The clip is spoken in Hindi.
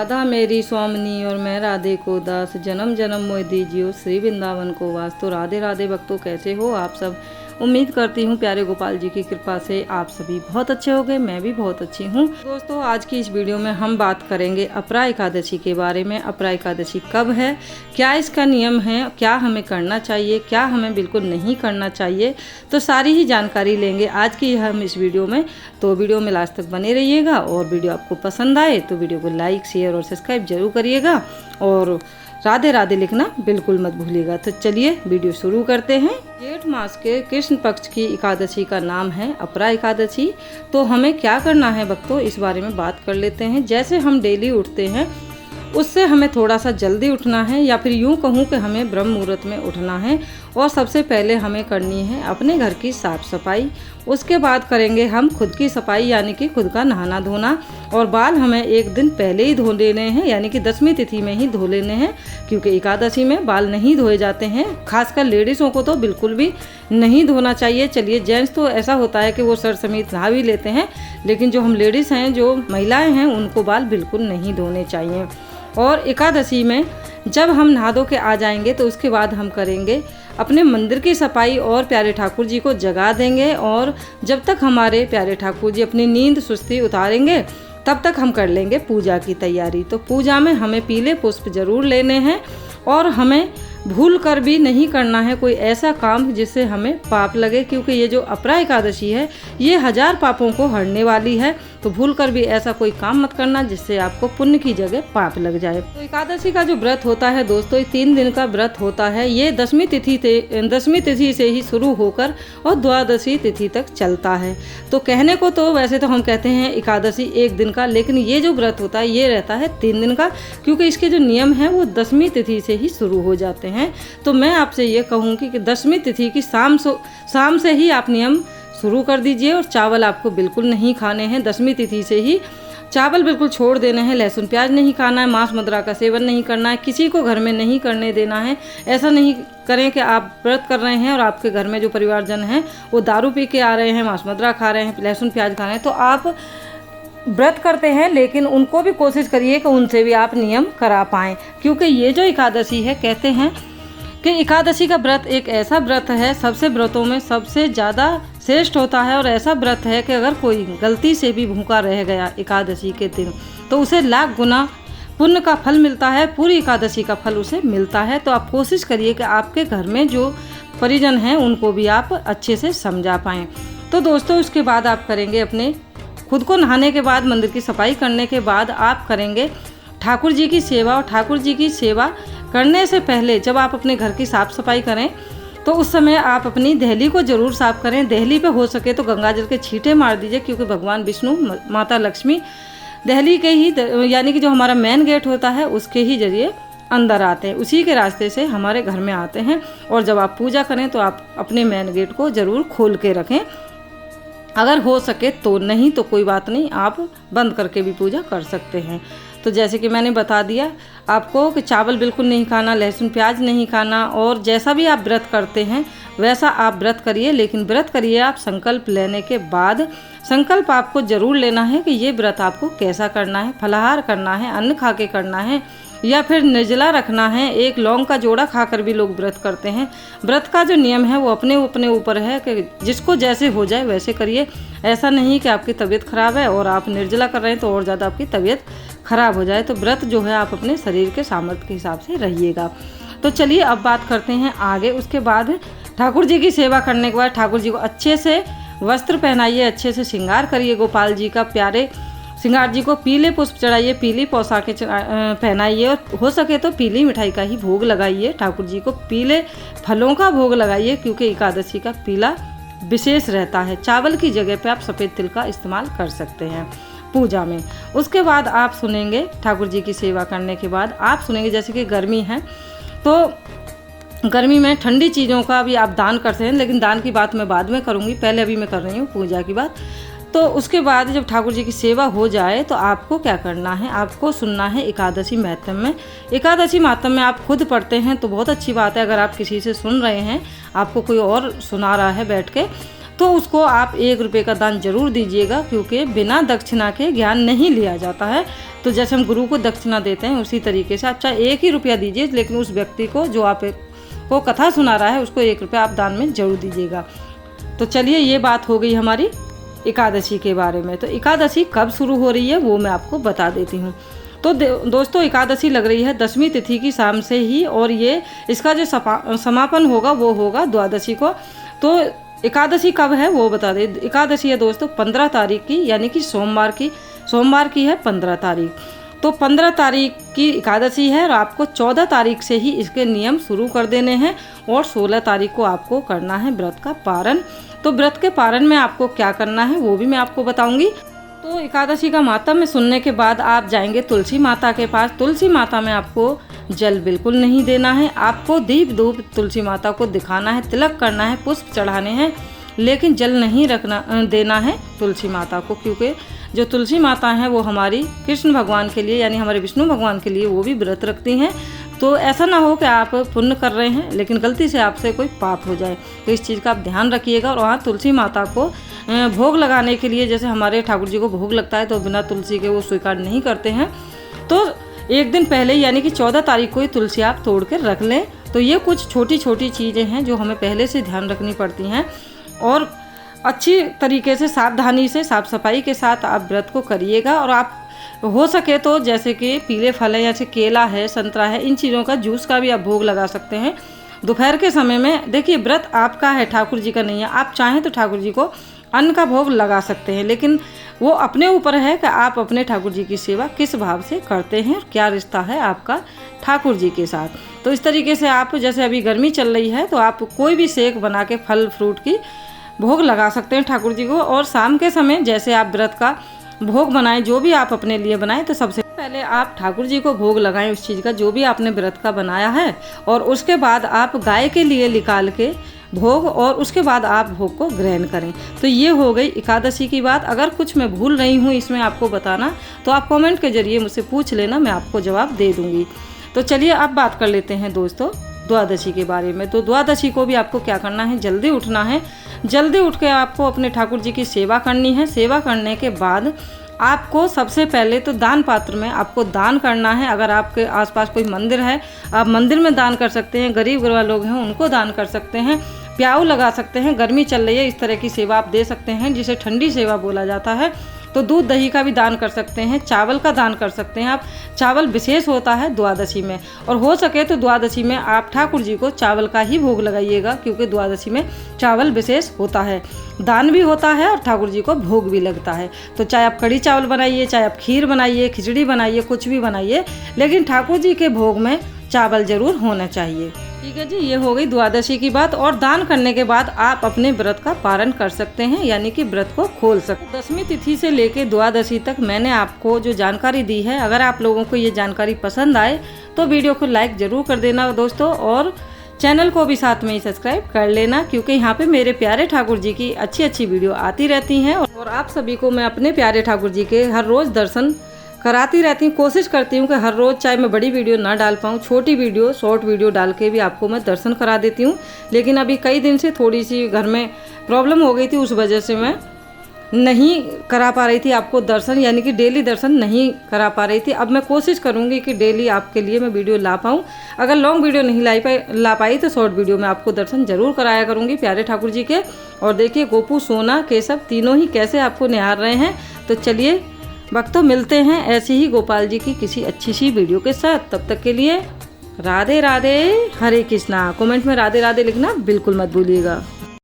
राधा मेरी स्वामिनी और मैं राधे को दास, जन्म जन्म मोह दीजियो श्री वृंदावन को वास। तो राधे राधे भक्तों, कैसे हो आप सब। उम्मीद करती हूँ प्यारे गोपाल जी की कृपा से आप सभी बहुत अच्छे होंगे। मैं भी बहुत अच्छी हूँ। दोस्तों, आज की इस वीडियो में हम बात करेंगे अपरा एकादशी के बारे में। अपरा एकादशी कब है, क्या इसका नियम है, क्या हमें करना चाहिए, क्या हमें बिल्कुल नहीं करना चाहिए, तो सारी ही जानकारी लेंगे आज की हम इस वीडियो में। तो वीडियो में लास्ट तक बने रहिएगा और वीडियो आपको पसंद आए तो वीडियो को लाइक शेयर और सब्सक्राइब जरूर करिएगा और राधे राधे लिखना बिल्कुल मत भूलिएगा। तो चलिए वीडियो शुरू करते हैं। जेठ मास के कृष्ण पक्ष की एकादशी का नाम है अपरा एकादशी। तो हमें क्या करना है भक्तों, इस बारे में बात कर लेते हैं। जैसे हम डेली उठते हैं उससे हमें थोड़ा सा जल्दी उठना है, या फिर यूँ कहूँ कि हमें ब्रह्म मुहूर्त में उठना है। और सबसे पहले हमें करनी है अपने घर की साफ़ सफाई। उसके बाद करेंगे हम खुद की सफाई, यानी कि खुद का नहाना धोना। और बाल हमें एक दिन पहले ही धो लेने हैं, यानी कि 10वीं तिथि में ही धो लेने हैं, क्योंकि एकादशी में बाल नहीं धोए जाते हैं। खासकर लेडीज़ों को तो बिल्कुल भी नहीं धोना चाहिए। चलिए, जेंट्स तो ऐसा होता है कि वो सर समेत नहा भी लेते हैं, लेकिन जो हम लेडीज़ हैं, जो महिलाएँ हैं, उनको बाल बिल्कुल नहीं धोने चाहिए। और एकादशी में जब हम नहा धो के आ जाएंगे तो उसके बाद हम करेंगे अपने मंदिर की सफाई और प्यारे ठाकुर जी को जगा देंगे। और जब तक हमारे प्यारे ठाकुर जी अपनी नींद सुस्ती उतारेंगे तब तक हम कर लेंगे पूजा की तैयारी। तो पूजा में हमें पीले पुष्प जरूर लेने हैं और हमें भूल कर भी नहीं करना है कोई ऐसा काम जिससे हमें पाप लगे, क्योंकि ये जो अपरा एकादशी है ये 1000 पापों को हरने वाली है। तो भूल कर भी ऐसा कोई काम मत करना जिससे आपको पुण्य की जगह पाप लग जाए। तो एकादशी का जो व्रत होता है दोस्तों, ये 3 दिन का व्रत होता है। ये 10वीं तिथि से ही शुरू होकर और 12वीं तिथि तक चलता है। तो कहने को तो वैसे तो हम कहते हैं एकादशी 1 दिन का, लेकिन ये जो व्रत होता है ये रहता है 3 दिन का, क्योंकि इसके जो नियम है वो 10वीं तिथि से ही शुरू हो जाते हैं। तो मैं आपसे ये कहूँगी कि 10वीं तिथि की शाम से ही आप नियम शुरू कर दीजिए। और चावल आपको बिल्कुल नहीं खाने हैं। 10वीं तिथि से ही चावल बिल्कुल छोड़ देने हैं, लहसुन प्याज नहीं खाना है, मांस मदिरा का सेवन नहीं करना है, किसी को घर में नहीं करने देना है। ऐसा नहीं करें कि आप व्रत कर रहे हैं और आपके घर में जो परिवारजन हैं वो दारू पी के आ रहे हैं, मांस मदिरा खा रहे हैं, लहसुन प्याज खा रहे हैं। तो आप व्रत करते हैं, लेकिन उनको भी कोशिश करिए कि उनसे भी आप नियम करा पाएँ, क्योंकि ये जो एकादशी है, कहते हैं कि एकादशी का व्रत एक ऐसा व्रत है, सबसे व्रतों में सबसे ज़्यादा श्रेष्ठ होता है। और ऐसा व्रत है कि अगर कोई गलती से भी भूखा रह गया एकादशी के दिन तो उसे लाख गुना पुण्य का फल मिलता है, पूरी एकादशी का फल उसे मिलता है। तो आप कोशिश करिए कि आपके घर में जो परिजन हैं उनको भी आप अच्छे से समझा पाएँ। तो दोस्तों, उसके बाद आप करेंगे अपने खुद को नहाने के बाद, मंदिर की सफाई करने के बाद आप करेंगे ठाकुर जी की सेवा। और ठाकुर जी की सेवा करने से पहले जब आप अपने घर की साफ़ सफाई करें तो उस समय आप अपनी दहली को ज़रूर साफ़ करें। दहली पे हो सके तो गंगा जल के छींटे मार दीजिए, क्योंकि भगवान विष्णु, माता लक्ष्मी दहली के ही, यानी कि जो हमारा मेन गेट होता है उसके ही जरिए अंदर आते हैं, उसी के रास्ते से हमारे घर में आते हैं। और जब आप पूजा करें तो आप अपने मेन गेट को ज़रूर खोल के रखें, अगर हो सके तो। नहीं तो कोई बात नहीं, आप बंद करके भी पूजा कर सकते हैं। तो जैसे कि मैंने बता दिया आपको कि चावल बिल्कुल नहीं खाना, लहसुन प्याज नहीं खाना, और जैसा भी आप व्रत करते हैं वैसा आप व्रत करिए। लेकिन व्रत करिए आप संकल्प लेने के बाद। संकल्प आपको ज़रूर लेना है कि ये व्रत आपको कैसा करना है, फलाहार करना है, अन्न खा के करना है, या फिर निर्जला रखना है। एक लौंग का जोड़ा खाकर भी लोग व्रत करते हैं। व्रत का जो नियम है वो अपने ऊपर है कि जिसको जैसे हो जाए वैसे करिए। ऐसा नहीं कि आपकी तबीयत ख़राब है और आप निर्जला कर रहे हैं तो और ज़्यादा आपकी तबीयत ख़राब हो जाए। तो व्रत जो है आप अपने शरीर के सामर्थ्य के हिसाब से रहिएगा। तो चलिए अब बात करते हैं आगे। उसके बाद ठाकुर जी की सेवा करने के बाद ठाकुर जी को अच्छे से वस्त्र पहनाइए, अच्छे से श्रृंगार करिए। गोपाल जी का प्यारे श्रृंगार जी को पीले पुष्प चढ़ाइए, पीली पोशाकें पहनाइए, और हो सके तो पीली मिठाई का ही भोग लगाइए। ठाकुर जी को पीले फलों का भोग लगाइए, क्योंकि एकादशी का पीला विशेष रहता है। चावल की जगह पे आप सफ़ेद तिल का इस्तेमाल कर सकते हैं पूजा में। उसके बाद आप सुनेंगे, ठाकुर जी की सेवा करने के बाद आप सुनेंगे, जैसे कि गर्मी है तो गर्मी में ठंडी चीज़ों का भी आप दान करते हैं, लेकिन दान की बात मैं बाद में करूँगी, पहले अभी मैं कर रही हूँ पूजा की बात। तो उसके बाद जब ठाकुर जी की सेवा हो जाए तो आपको क्या करना है, आपको सुनना है एकादशी महात्म्य में। एकादशी महात्म्य में आप खुद पढ़ते हैं तो बहुत अच्छी बात है। अगर आप किसी से सुन रहे हैं, आपको कोई और सुना रहा है बैठ के, तो उसको आप 1 रुपये का दान जरूर दीजिएगा, क्योंकि बिना दक्षिणा के ज्ञान नहीं लिया जाता है। तो जैसे हम गुरु को दक्षिणा देते हैं उसी तरीके से आप चाहे 1 ही रुपया दीजिए, लेकिन उस व्यक्ति को जो आप को कथा सुना रहा है उसको 1 रुपया आप दान में जरूर दीजिएगा। तो चलिए, ये बात हो गई हमारी एकादशी के बारे में। तो एकादशी कब शुरू हो रही है वो मैं आपको बता देती हूँ। तो दोस्तों, एकादशी लग रही है 10वीं तिथि की शाम से ही, और ये इसका जो समापन होगा वो होगा द्वादशी को। तो एकादशी कब है वो बता दें। एकादशी है दोस्तों 15 तारीख की, यानी कि सोमवार की है 15 तारीख। तो 15 तारीख की एकादशी है और आपको 14 तारीख से ही इसके नियम शुरू कर देने हैं, और 16 तारीख को आपको करना है व्रत का पारण। तो व्रत के पारण में आपको क्या करना है वो भी मैं आपको बताऊंगी। तो एकादशी का मातम्य सुनने के बाद आप जाएंगे तुलसी माता के पास। तुलसी माता में आपको जल बिल्कुल नहीं देना है, आपको दीप धूप तुलसी माता को दिखाना है, तिलक करना है, पुष्प चढ़ाने हैं, लेकिन जल नहीं देना है तुलसी माता को, क्योंकि जो तुलसी माता हैं वो हमारी कृष्ण भगवान के लिए, यानी हमारे विष्णु भगवान के लिए वो भी व्रत रखती हैं। तो ऐसा ना हो कि आप पुण्य कर रहे हैं लेकिन गलती से आपसे कोई पाप हो जाए, तो इस चीज़ का आप ध्यान रखिएगा। और वहाँ तुलसी माता को भोग लगाने के लिए, जैसे हमारे ठाकुर जी को भोग लगता है तो बिना तुलसी के वो स्वीकार नहीं करते हैं। तो 1 दिन पहले यानी कि 14 तारीख को ही तुलसी आप तोड़ कर रख लें। तो ये कुछ छोटी छोटी चीज़ें हैं जो हमें पहले से ध्यान रखनी पड़ती हैं, और अच्छी तरीके से सावधानी से साफ़ सफाई के साथ आप व्रत को करिएगा। और आप हो सके तो जैसे कि पीले फल है, जैसे केला है, संतरा है, इन चीज़ों का जूस का भी आप भोग लगा सकते हैं दोपहर के समय में। देखिए, व्रत आपका है, ठाकुर जी का नहीं है। आप चाहें तो ठाकुर जी को अन्न का भोग लगा सकते हैं, लेकिन वो अपने ऊपर है कि आप अपने ठाकुर जी की सेवा किस भाव से करते हैं और क्या रिश्ता है आपका ठाकुर जी के साथ। तो इस तरीके से आप, जैसे अभी गर्मी चल रही है तो आप कोई भी सेक बना के फल फ्रूट की भोग लगा सकते हैं ठाकुर जी को। और शाम के समय जैसे आप व्रत का भोग बनाएं, जो भी आप अपने लिए बनाएं, तो सबसे पहले आप ठाकुर जी को भोग लगाएं उस चीज़ का जो भी आपने व्रत का बनाया है, और उसके बाद आप गाय के लिए निकाल के भोग, और उसके बाद आप भोग को ग्रहण करें। तो ये हो गई एकादशी की बात। अगर कुछ मैं भूल रही हूँ इसमें आपको बताना, तो आप कमेंट के जरिए मुझसे पूछ लेना, मैं आपको जवाब दे दूँगी। तो चलिए अब बात कर लेते हैं दोस्तों द्वादशी के बारे में। तो द्वादशी को भी आपको क्या करना है, जल्दी उठना है। जल्दी उठ के आपको अपने ठाकुर जी की सेवा करनी है। सेवा करने के बाद आपको सबसे पहले तो दान पात्र में आपको दान करना है। अगर आपके आसपास कोई मंदिर है, आप मंदिर में दान कर सकते हैं। गरीब गुरबा लोग हैं उनको दान कर सकते हैं। प्याऊ लगा सकते हैं, गर्मी चल रही है, इस तरह की सेवा आप दे सकते हैं, जिसे ठंडी सेवा बोला जाता है। तो दूध दही का भी दान कर सकते हैं, चावल का दान कर सकते हैं आप। चावल विशेष होता है द्वादशी में, और हो सके तो द्वादशी में आप ठाकुर जी को चावल का ही भोग लगाइएगा, क्योंकि द्वादशी में चावल विशेष होता है, दान भी होता है और ठाकुर जी को भोग भी लगता है। तो चाहे आप कढ़ी चावल बनाइए, चाहे आप खीर बनाइए, खिचड़ी बनाइए, कुछ भी बनाइए, लेकिन ठाकुर जी के भोग में चावल जरूर होना चाहिए। ठीक है जी, ये हो गई द्वादशी की बात। और दान करने के बाद आप अपने व्रत का पारण कर सकते हैं, यानी कि व्रत को खोल सकते हैं। 10वीं तिथि से लेकर द्वादशी तक मैंने आपको जो जानकारी दी है, अगर आप लोगों को ये जानकारी पसंद आए तो वीडियो को लाइक जरूर कर देना दोस्तों, और चैनल को भी साथ में ही सब्सक्राइब कर लेना, क्योंकि यहाँ पे मेरे प्यारे ठाकुर जी की अच्छी अच्छी वीडियो आती रहती हैं। और आप सभी को मैं अपने प्यारे ठाकुर जी के हर रोज़ दर्शन कराती रहती हूँ। कोशिश करती हूँ कि हर रोज़, चाहे मैं बड़ी वीडियो ना डाल पाऊँ, छोटी वीडियो, शॉर्ट वीडियो डाल के भी आपको मैं दर्शन करा देती हूँ। लेकिन अभी कई दिन से थोड़ी सी घर में प्रॉब्लम हो गई थी, उस वजह से मैं नहीं करा पा रही थी आपको दर्शन, यानी कि डेली दर्शन नहीं करा पा रही थी। अब मैं कोशिश करूँगी कि डेली आपके लिए मैं वीडियो ला पाऊँ। अगर लॉन्ग वीडियो नहीं ला पाई तो शॉर्ट वीडियो में आपको दर्शन जरूर कराया करूँगी प्यारे ठाकुर जी के। और देखिए, गोपू, सोना, केशव तीनों ही कैसे आपको निहार रहे हैं। तो चलिए भक्तों, मिलते हैं ऐसे ही गोपाल जी की किसी अच्छी सी वीडियो के साथ। तब तक के लिए राधे राधे, हरे कृष्णा। कमेंट में राधे राधे लिखना बिल्कुल मत भूलिएगा।